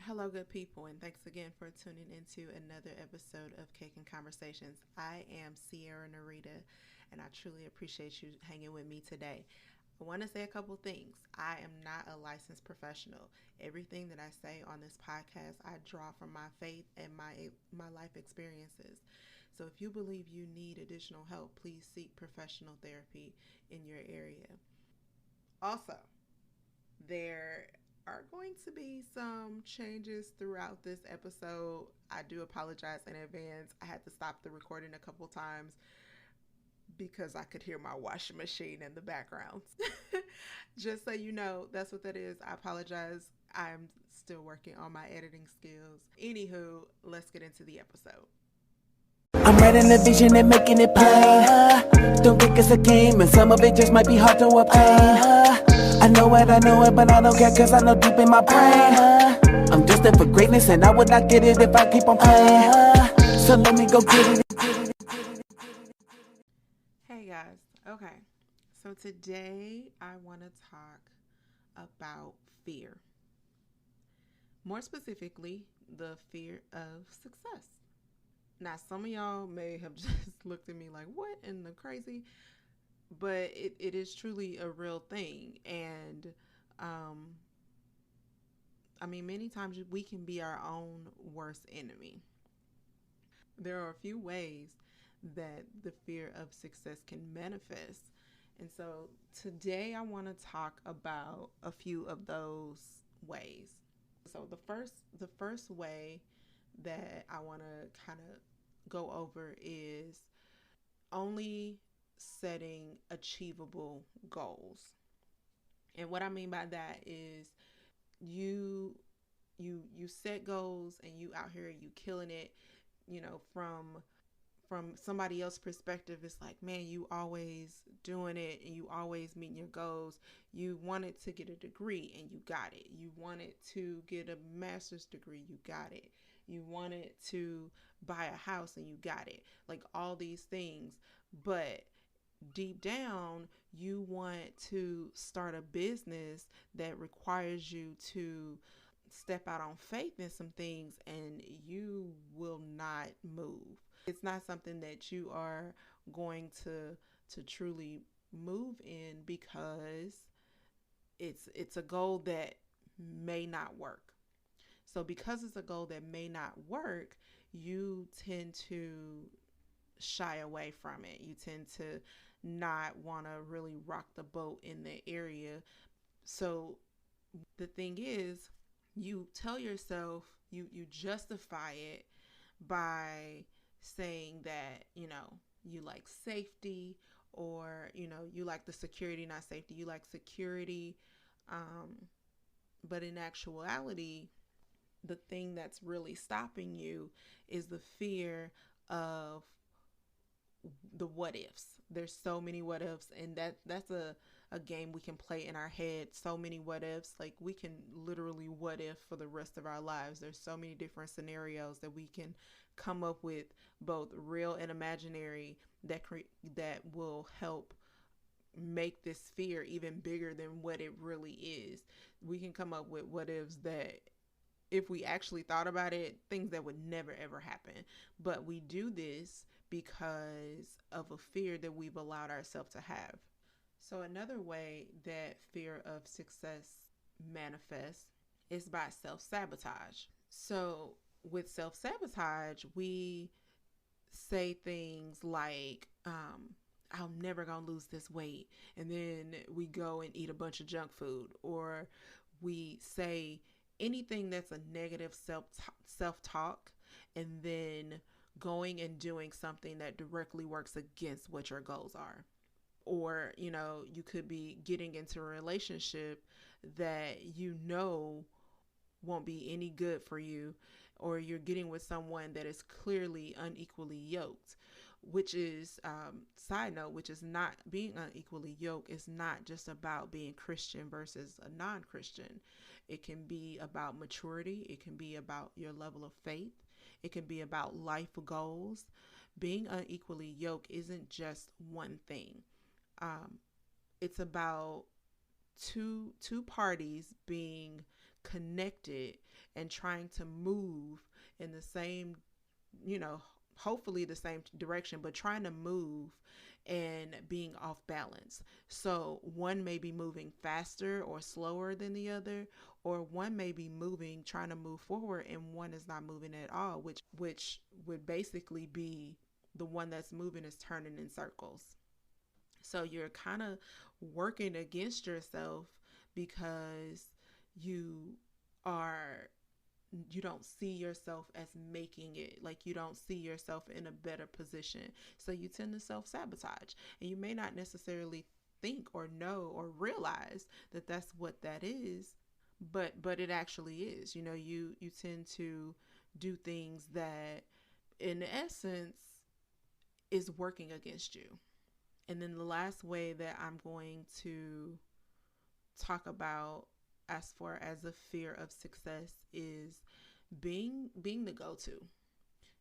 Hello, good people, and thanks again for tuning into another episode of Cake and Conversations. I am CiaraNirita, and I truly appreciate you hanging with me today. I want to say a couple things. I am not a licensed professional. Everything that I say on this podcast, I draw from my faith and my life experiences. So if you believe you need additional help, please seek professional therapy in your area. Also, there are going to be some changes throughout this episode. I do apologize in advance. I had to stop the recording a couple times because I could hear my washing machine in the background. Just so you know, that's what that is. I apologize. I'm still working on my editing skills. Anywho, let's get into the episode. I'm writing the vision and making it plain. Don't think it's a game, and some of it just might be hard to obtain. I know it, but I don't care, cause I know deep in my brain I'm destined for greatness, and I would not get it if I keep on playing. So let me go get it. Hey guys, okay. So today I want to talk about fear. More specifically, the fear of success. Now, some of y'all may have just looked at me like, what in the crazy? But it is truly a real thing. And um, I mean, many times we can be our own worst enemy. There are a few ways that the fear of success can manifest. And so today I want to talk about a few of those ways. So the first way that I want to kind of go over is only setting achievable goals. And what I mean by that is you you set goals and you out here, you killing it, from somebody else's perspective. It's like, man, you always doing it and you always meeting your goals. You wanted to get a degree and you got it. You wanted to get a master's degree, you got it. You wanted to buy a house and you got it. Like all these things. But deep down, you want to start a business that requires you to step out on faith in some things, and you will not move. It's not something that you are going to truly move in, because it's a goal that may not work. So because it's a goal that may not work, you tend to shy away from it. You tend to not want to really rock the boat in the area. So the thing is, you tell yourself, you justify it by saying that, you like safety, or, you like the security, not safety. You like security. But in actuality, the thing that's really stopping you is the fear of the what ifs. There's so many what ifs, and that's a game we can play in our head. So many what ifs. Like, we can literally what if for the rest of our lives. There's so many different scenarios that we can come up with, both real and imaginary, that will help make this fear even bigger than what it really is. We can come up with what ifs that, if we actually thought about it, things that would never ever happen. But we do this because of a fear that we've allowed ourselves to have. So another way that fear of success manifests is by self-sabotage. So with self-sabotage, we say things like, I'm never gonna lose this weight, and then we go and eat a bunch of junk food. Or we say anything that's a negative self-talk, and then going and doing something that directly works against what your goals are. Or, you could be getting into a relationship that won't be any good for you, or you're getting with someone that is clearly unequally yoked. Which is, side note, which is not, being unequally yoked is not just about being Christian versus a non-Christian. It can be about maturity. It can be about your level of faith. It can be about life goals. Being unequally yoked isn't just one thing. It's about two parties being connected and trying to move in the same, hopefully the same direction, but trying to move and being off balance. So one may be moving faster or slower than the other, or one may be moving, trying to move forward, and one is not moving at all, which would basically be the one that's moving is turning in circles. So you're kind of working against yourself because you are you don't see yourself as making it, like you don't see yourself in a better position, so you tend to self-sabotage, and you may not necessarily think or know or realize that that's what that is, but it actually is. You tend to do things that in essence is working against you. And then the last way that I'm going to talk about as far as a fear of success is being the go-to.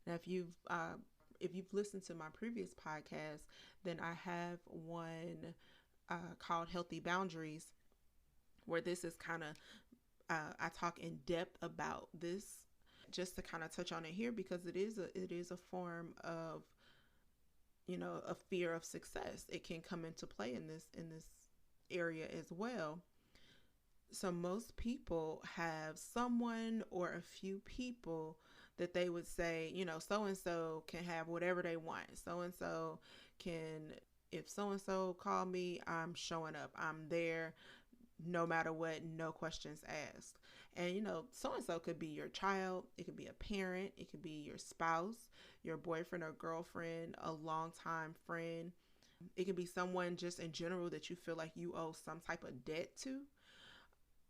Now, if you've listened to my previous podcast, then I have one called Healthy Boundaries, where this is kind of I talk in depth about this, just to kind of touch on it here, because it is a form of a fear of success. It can come into play in this area as well. So most people have someone or a few people that they would say, so and so can have whatever they want. So and so can, if so and so call me, I'm showing up. I'm there no matter what, no questions asked. And so and so could be your child, it could be a parent, it could be your spouse, your boyfriend or girlfriend, a longtime friend. It could be someone just in general that you feel like you owe some type of debt to.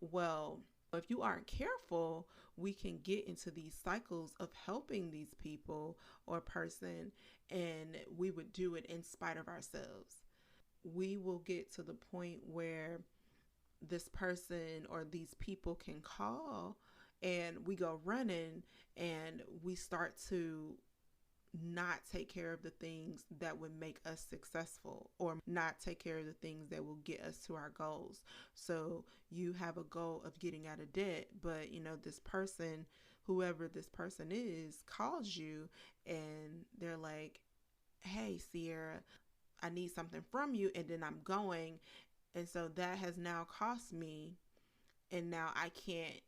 Well, if you aren't careful, we can get into these cycles of helping these people or person, and we would do it in spite of ourselves. We will get to the point where this person or these people can call, and we go running, and we start to not take care of the things that would make us successful, or not take care of the things that will get us to our goals. So you have a goal of getting out of debt, but this person, whoever this person is, calls you and they're like, hey, Ciara, I need something from you, and then I'm going. And so that has now cost me, and now I can't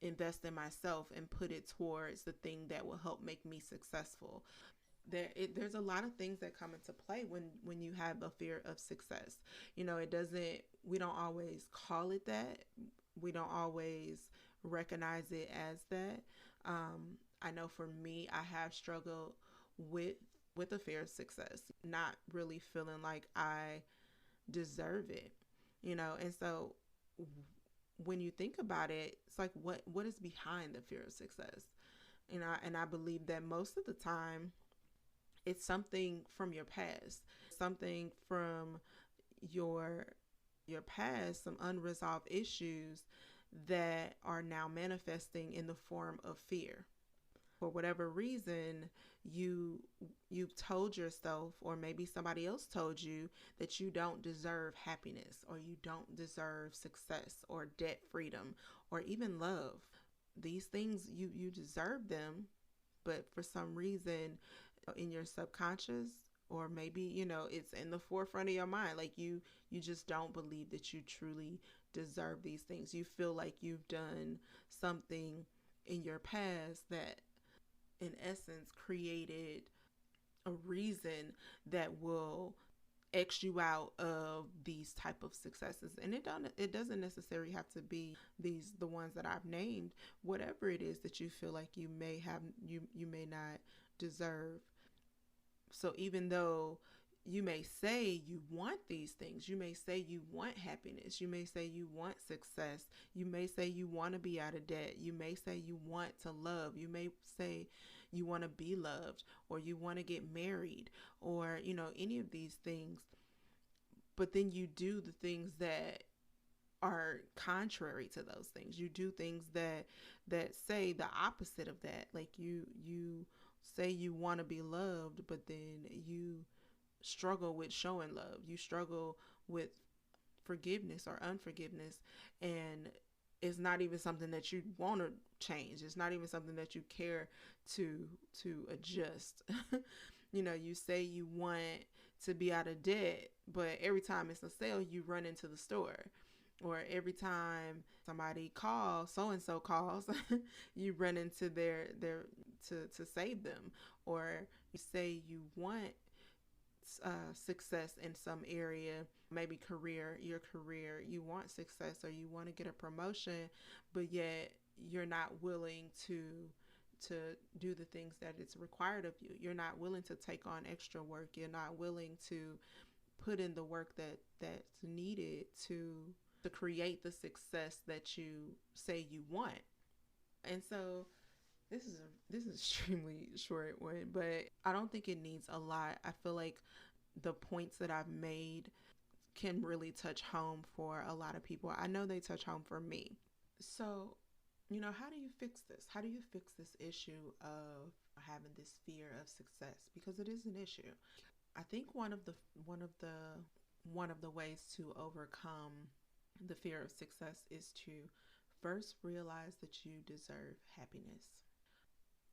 invest in myself and put it towards the thing that will help make me successful. There's a lot of things that come into play when you have a fear of success. We don't always call it that. We don't always recognize it as that. I know for me, I have struggled with a fear of success, not really feeling like I deserve it, and so when you think about it, it's like what is behind the fear of success. And I believe that most of the time it's something from your past, something from your past, some unresolved issues that are now manifesting in the form of fear. For whatever reason, you've told yourself, or maybe somebody else told you, that you don't deserve happiness, or you don't deserve success, or debt freedom, or even love. These things, you deserve them, but for some reason in your subconscious, or maybe it's in the forefront of your mind, like you just don't believe that you truly deserve these things. You feel like you've done something in your past that in essence created a reason that will X you out of these type of successes. And it doesn't necessarily have to be the ones that I've named. Whatever it is that you feel like you may not deserve. So even though you may say you want these things, you may say you want happiness, you may say you want success, you may say you want to be out of debt, you may say you want to love, you may say you want to be loved, or you want to get married, or any of these things, but then you do the things that are contrary to those things. You do things that say the opposite of that. Like you say you want to be loved, but then you struggle with showing love. You struggle with forgiveness or unforgiveness, and it's not even something that you want to change. It's not even something that you care to adjust. You say you want to be out of debt, but every time it's a sale, you run into the store. Or every time somebody calls, so and so calls, you run into their to save them. Or you say you want success in some area, maybe your career, you want success or you want to get a promotion, but yet you're not willing to do the things that it's required of you. You're not willing to take on extra work. You're not willing to put in the work that's needed to create the success that you say you want. And so this is extremely short one, but I don't think it needs a lot. I feel like the points that I've made can really touch home for a lot of people. I know they touch home for me. So, how do you fix this? How do you fix this issue of having this fear of success? Because it is an issue. I think one of the ways to overcome the fear of success is to first realize that you deserve happiness.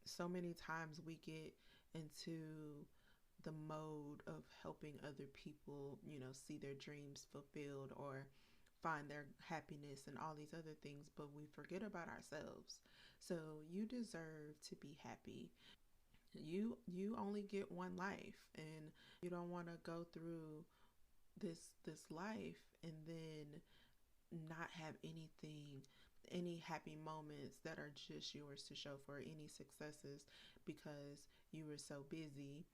So many times we get into the mode of helping other people, see their dreams fulfilled or find their happiness and all these other things, but we forget about ourselves. So you deserve to be happy. You only get one life, and you don't want to go through this life and then not have any happy moments that are just yours to show for, any successes, because you were so busy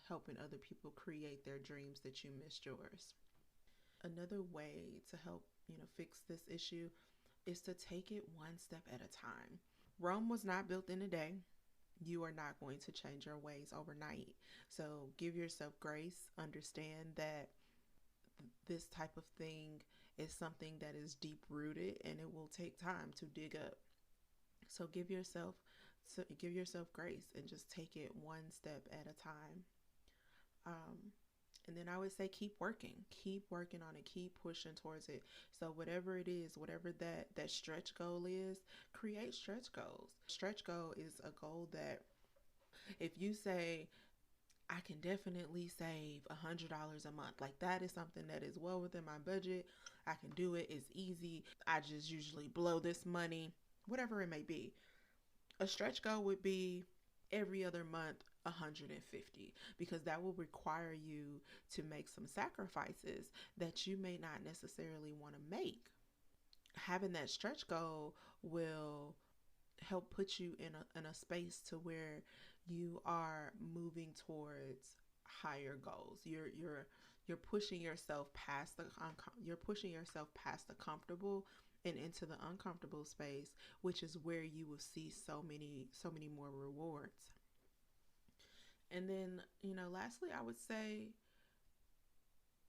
helping other people create their dreams that you missed yours. Another way to help, fix this issue is to take it one step at a time. Rome was not built in a day. You are not going to change your ways overnight. So give yourself grace. Understand that this type of thing is something that is deep rooted and it will take time to dig up. So give yourself grace and just take it one step at a time. And then I would say keep working on it, keep pushing towards it. So whatever it is, whatever that stretch goal is, create stretch goals. Stretch goal is a goal that if you say, I can definitely save $100 a month, like that is something that is well within my budget. I can do it. It's easy. I just usually blow this money, whatever it may be. A stretch goal would be every other month 150, because that will require you to make some sacrifices that you may not necessarily want to make. Having that stretch goal will help put you in a space to where you are moving towards higher goals. You're pushing yourself past the comfortable and into the uncomfortable space, which is where you will see so many more rewards. And then, lastly, I would say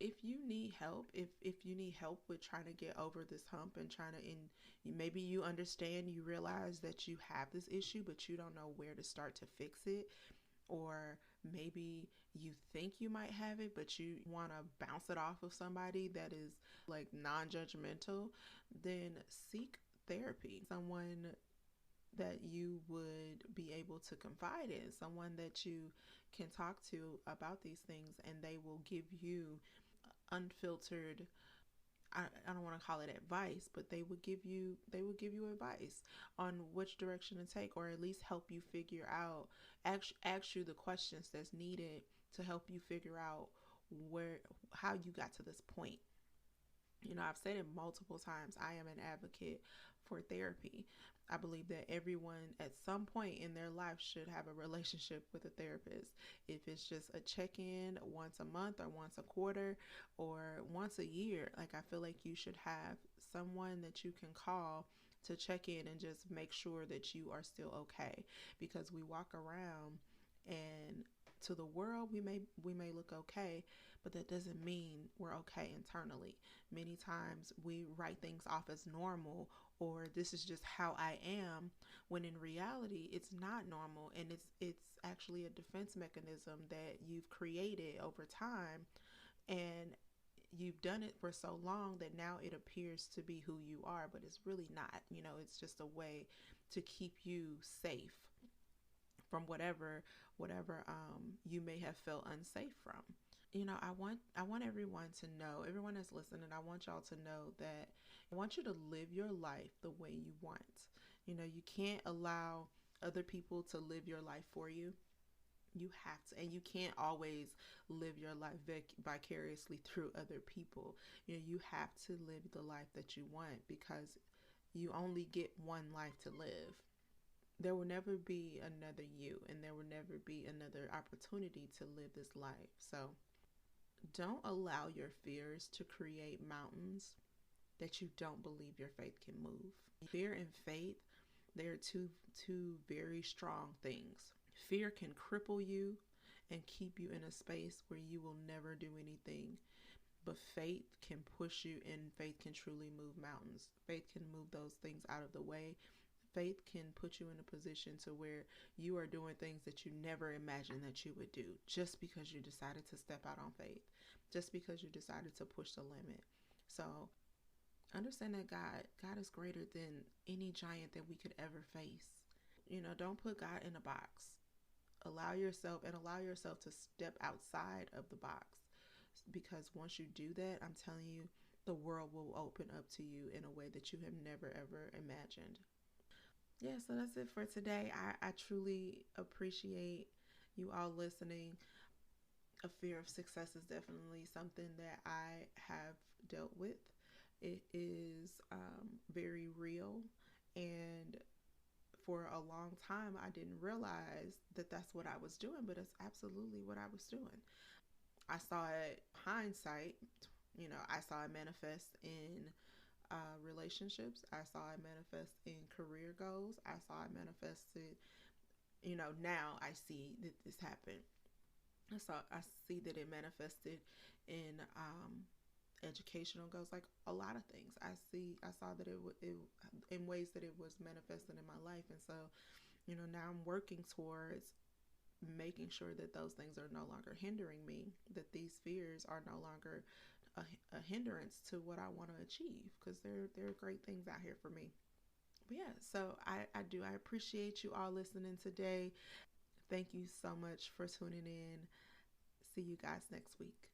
if you need help, if you need help with trying to get over this hump and maybe you understand, you realize that you have this issue, but you don't know where to start to fix it, or maybe you think you might have it, but you want to bounce it off of somebody that is like non-judgmental, then seek therapy. Someone that you would be able to confide in, someone that you can talk to about these things, and they will give you unfiltered, I don't want to call it advice, but they would give you advice on which direction to take, or at least help you figure out, ask you the questions that's needed to help you figure out how you got to this point. I've said it multiple times, I am an advocate for therapy. I believe that everyone at some point in their life should have a relationship with a therapist. If it's just a check-in once a month or once a quarter or once a year, like I feel like you should have someone that you can call to check in and just make sure that you are still okay. Because we walk around and to the world we may look okay, but that doesn't mean we're okay internally. Many times we write things off as normal, or this is just how I am, when in reality it's not normal, and it's actually a defense mechanism that you've created over time, and you've done it for so long that now it appears to be who you are, but it's really not. It's just a way to keep you safe from whatever you may have felt unsafe from. I want everyone to know, everyone that's listening, I want y'all to know that I want you to live your life the way you want. You can't allow other people to live your life for you. You have to, and you can't always live your life vicariously through other people. You have to live the life that you want, because you only get one life to live. There will never be another you, and there will never be another opportunity to live this life. So don't allow your fears to create mountains that you don't believe your faith can move. Fear and faith, they're two very strong things. Fear can cripple you and keep you in a space where you will never do anything. But faith can push you, and faith can truly move mountains. Faith can move those things out of the way. Faith can put you in a position to where you are doing things that you never imagined that you would do, just because you decided to step out on faith, just because you decided to push the limit. So understand that God is greater than any giant that we could ever face. Don't put God in a box. Allow yourself to step outside of the box, because once you do that, I'm telling you, the world will open up to you in a way that you have never ever imagined. Yeah, so that's it for today. I truly appreciate you all listening. A fear of success is definitely something that I have dealt with. It is very real, and for a long time I didn't realize that that's what I was doing, but it's absolutely what I was doing. I saw it hindsight. I saw it manifest in relationships. I saw it manifest in career goals. I saw it manifested. Now I see that this happened. I see that it manifested in educational goals, like a lot of things. I saw that it in ways that it was manifested in my life, and so now I'm working towards making sure that those things are no longer hindering me, that these fears are no longer a hindrance to what I want to achieve, because there are great things out here for me. But yeah, so I appreciate you all listening today. Thank you so much for tuning in. See you guys next week.